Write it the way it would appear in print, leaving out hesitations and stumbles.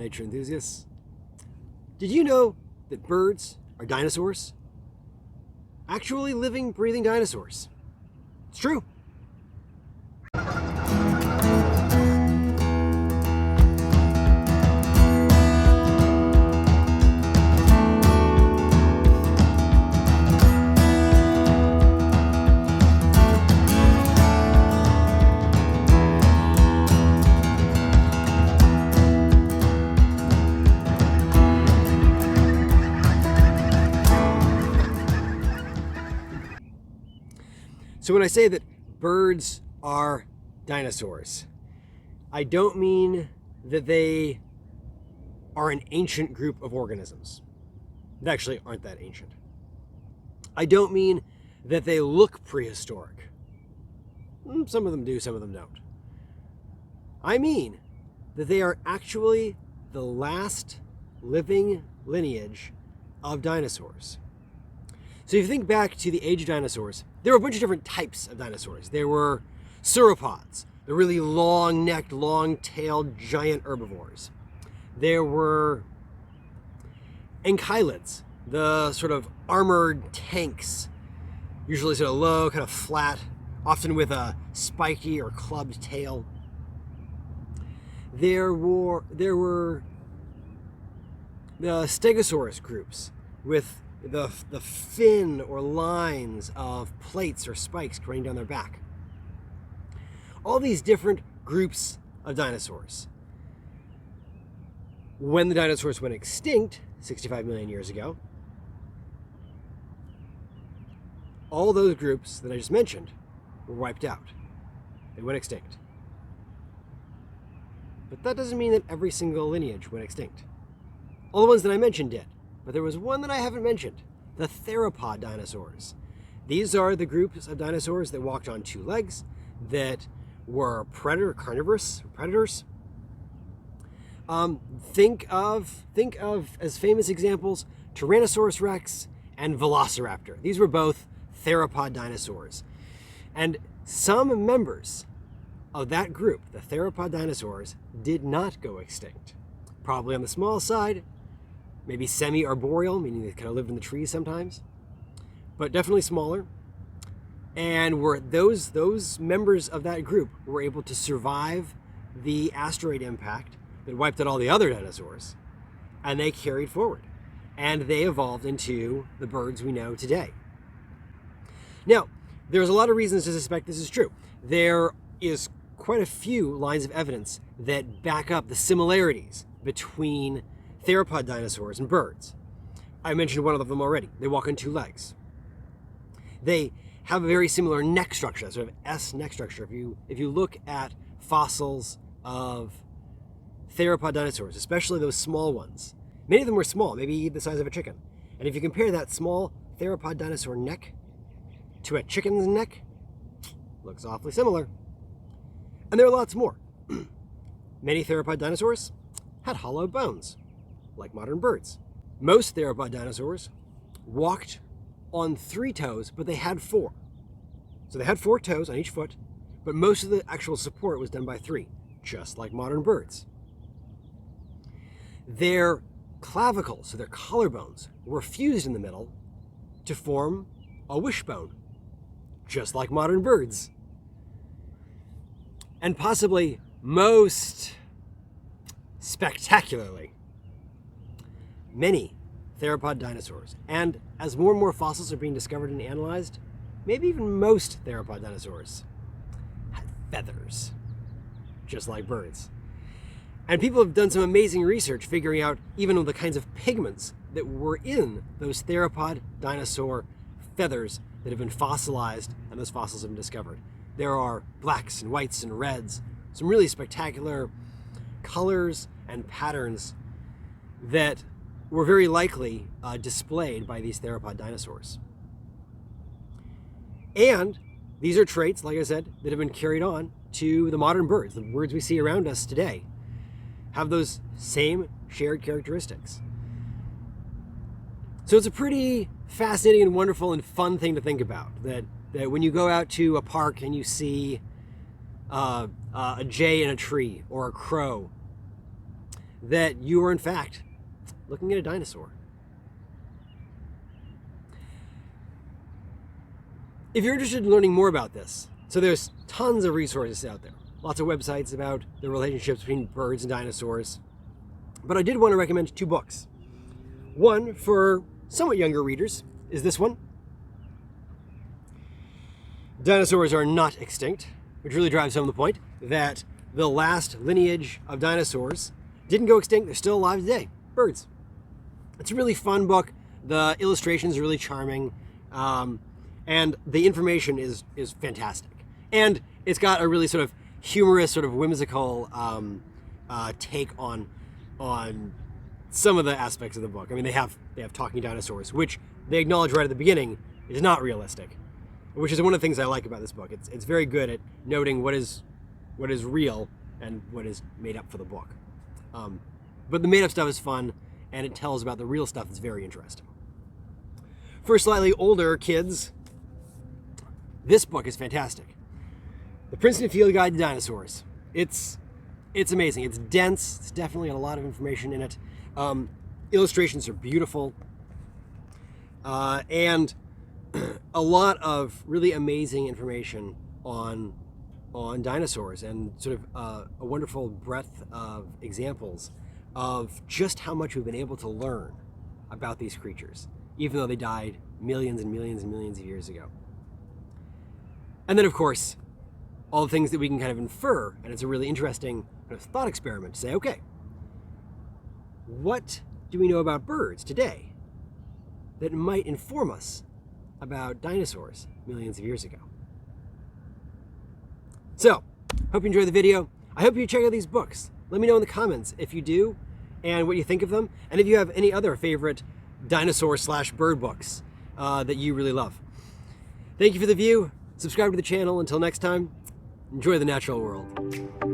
nature enthusiasts. Did you know that birds are dinosaurs? Actually living, breathing dinosaurs. It's true. So when I say that birds are dinosaurs, I don't mean that they are an ancient group of organisms. They actually aren't that ancient. I don't mean that they look prehistoric. Some of them do, some of them don't. I mean that they are actually the last living lineage of dinosaurs. So if you think back to the age of dinosaurs, there were a bunch of different types of dinosaurs. There were theropods, the really long-necked, long-tailed, giant herbivores. There were ankylids, the sort of armored tanks, usually sort of low, kind of flat, often with a spiky or clubbed tail. There were the stegosaurus groups with the fin or lines of plates or spikes running down their back. All these different groups of dinosaurs. When the dinosaurs went extinct 65 million years ago, all those groups that I just mentioned were wiped out. They went extinct. But that doesn't mean that every single lineage went extinct. All the ones that I mentioned did. But there was one that I haven't mentioned, the theropod dinosaurs. These are the groups of dinosaurs that walked on two legs, that were carnivorous predators. Think of as famous examples, Tyrannosaurus Rex and Velociraptor. These were both theropod dinosaurs. And some members of that group, the theropod dinosaurs, did not go extinct. Probably on the small side, maybe semi-arboreal, meaning they kind of lived in the trees sometimes, but definitely smaller. And were those members of that group were able to survive the asteroid impact that wiped out all the other dinosaurs, and they carried forward. And they evolved into the birds we know today. Now, there's a lot of reasons to suspect this is true. There is quite a few lines of evidence that back up the similarities between theropod dinosaurs and birds. I mentioned one of them already. They walk on two legs. They have a very similar neck structure, sort of S neck structure. If you look at fossils of theropod dinosaurs, especially those small ones, many of them were small, maybe the size of a chicken. And if you compare that small theropod dinosaur neck to a chicken's neck, looks awfully similar. And there are lots more. Many theropod dinosaurs had hollow bones, like modern birds. Most theropod dinosaurs walked on 3 toes, but they had 4. So they had 4 toes on each foot, but most of the actual support was done by 3, just like modern birds. Their clavicles, so their collarbones, were fused in the middle to form a wishbone, just like modern birds. And possibly most spectacularly, many theropod dinosaurs, and as more and more fossils are being discovered and analyzed, maybe even most theropod dinosaurs had feathers, just like birds. And people have done some amazing research figuring out even the kinds of pigments that were in those theropod dinosaur feathers that have been fossilized and those fossils have been discovered. There are blacks and whites and reds, some really spectacular colors and patterns that were very likely displayed by these theropod dinosaurs. And these are traits, like I said, that have been carried on to the modern birds. The birds we see around us today have those same shared characteristics. So it's a pretty fascinating and wonderful and fun thing to think about, that when you go out to a park and you see a jay in a tree or a crow, that you are in fact looking at a dinosaur. If you're interested in learning more about this, so there's tons of resources out there, lots of websites about the relationships between birds and dinosaurs, but I did want to recommend 2 books. One for somewhat younger readers is this one, Dinosaurs Are Not Extinct, which really drives home the point that the last lineage of dinosaurs didn't go extinct, they're still alive today, birds. It's a really fun book, the illustrations are really charming, and the information is fantastic. And it's got a really sort of humorous, sort of whimsical take on some of the aspects of the book. I mean, they have talking dinosaurs, which they acknowledge right at the beginning is not realistic, which is one of the things I like about this book. It's very good at noting what is real and what is made up for the book. But the made up stuff is fun, and it tells about the real stuff that's very interesting. For slightly older kids, this book is fantastic. The Princeton Field Guide to Dinosaurs. It's amazing. It's dense. It's definitely got a lot of information in it. Illustrations are beautiful. And a lot of really amazing information on dinosaurs, and sort of a wonderful breadth of examples of just how much we've been able to learn about these creatures, even though they died millions and millions and millions of years ago. And then, of course, all the things that we can kind of infer, and it's a really interesting kind of thought experiment to say, okay, what do we know about birds today that might inform us about dinosaurs millions of years ago? So, hope you enjoyed the video. I hope you check out these books. Let me know in the comments if you do and what you think of them, and if you have any other favorite dinosaur/bird books that you really love. Thank you for the view. Subscribe to the channel. Until next time, enjoy the natural world.